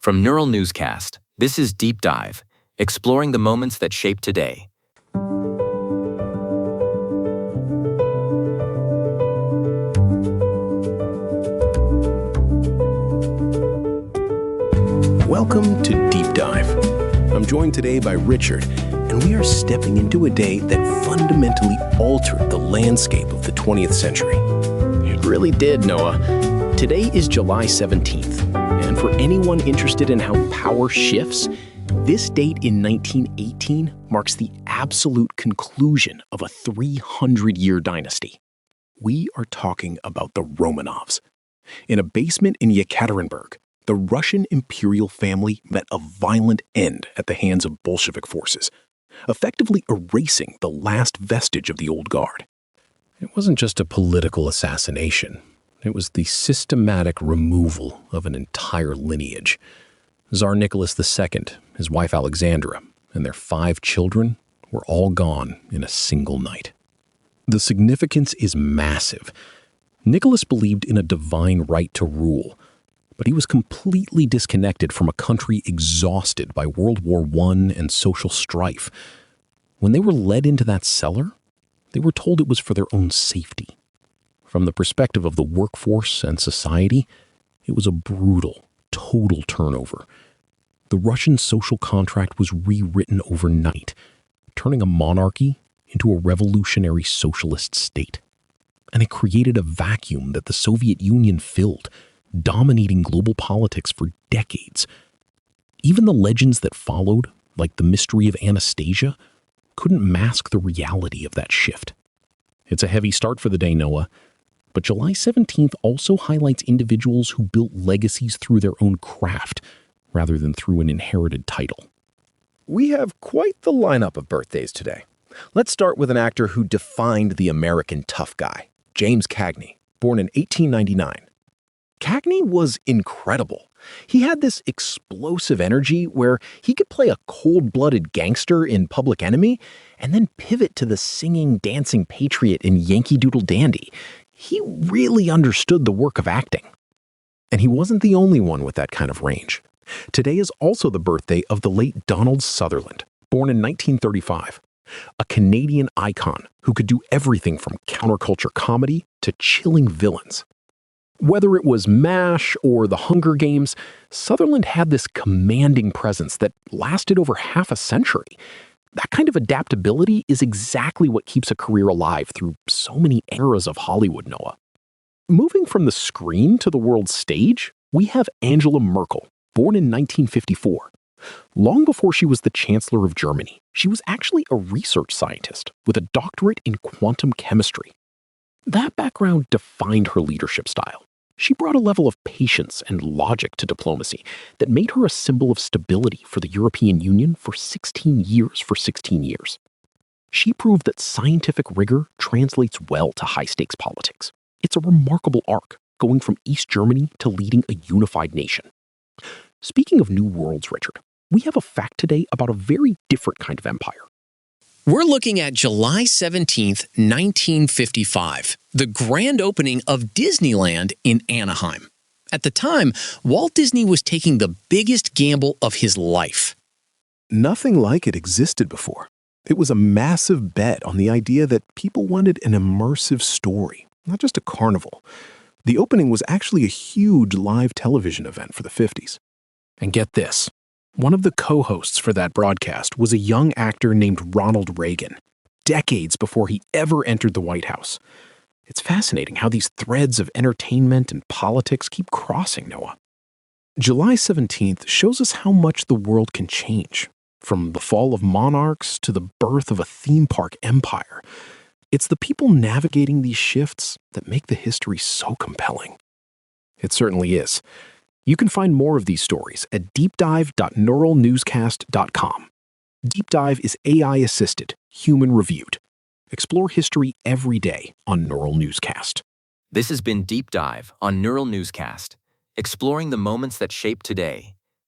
From Neural Newscast, this is Deep Dive, exploring the moments that shape today. Welcome to Deep Dive. I'm joined today by Richard, and we are stepping into a day that fundamentally altered the landscape of the 20th century. It really did, Noah. Today is July 17th, and for anyone interested in how power shifts, this date in 1918 marks the absolute conclusion of a 300-year dynasty. We are talking about the Romanovs. In a basement in Yekaterinburg, the Russian Imperial family met a violent end at the hands of Bolshevik forces, effectively erasing the last vestige of the old guard. It wasn't just a political assassination. It was the systematic removal of an entire lineage. Tsar Nicholas II, his wife Alexandra, and their 5 children were all gone in a single night. The significance is massive. Nicholas believed in a divine right to rule, but he was completely disconnected from a country exhausted by World War I and social strife. When they were led into that cellar, they were told it was for their own safety. From the perspective of the workforce and society, it was a brutal, total turnover. The Russian social contract was rewritten overnight, turning a monarchy into a revolutionary socialist state. And it created a vacuum that the Soviet Union filled, dominating global politics for decades. Even the legends that followed, like the mystery of Anastasia, couldn't mask the reality of that shift. It's a heavy start for the day, Noah, but July 17th also highlights individuals who built legacies through their own craft, rather than through an inherited title. We have quite the lineup of birthdays today. Let's start with an actor who defined the American tough guy, James Cagney, born in 1899. Cagney was incredible. He had this explosive energy where he could play a cold-blooded gangster in Public Enemy and then pivot to the singing, dancing patriot in Yankee Doodle Dandy. He really understood the work of acting. And he wasn't the only one with that kind of range. Today is also the birthday of the late Donald Sutherland, born in 1935. A Canadian icon who could do everything from counterculture comedy to chilling villains. Whether it was MASH or The Hunger Games, Sutherland had this commanding presence that lasted over half a century. That kind of adaptability is exactly what keeps a career alive through so many eras of Hollywood, Noah. Moving from the screen to the world stage, we have Angela Merkel, born in 1954. Long before she was the Chancellor of Germany, she was actually a research scientist with a doctorate in quantum chemistry. That background defined her leadership style. She brought a level of patience and logic to diplomacy that made her a symbol of stability for the European Union for 16 years. She proved that scientific rigor translates well to high-stakes politics. It's a remarkable arc, going from East Germany to leading a unified nation. Speaking of new worlds, Richard, we have a fact today about a very different kind of empire. We're looking at July 17th, 1955, the grand opening of Disneyland in Anaheim. At the time, Walt Disney was taking the biggest gamble of his life. Nothing like it existed before. It was a massive bet on the idea that people wanted an immersive story, not just a carnival. The opening was actually a huge live television event for the 50s. And get this. One of the co-hosts for that broadcast was a young actor named Ronald Reagan, decades before he ever entered the White House. It's fascinating how these threads of entertainment and politics keep crossing, Noah. July 17th shows us how much the world can change, from the fall of monarchs to the birth of a theme park empire. It's the people navigating these shifts that make the history so compelling. It certainly is. You can find more of these stories at deepdive.neuralnewscast.com. Deep Dive is AI-assisted, human-reviewed. Explore history every day on Neural Newscast. This has been Deep Dive on Neural Newscast, exploring the moments that shape today.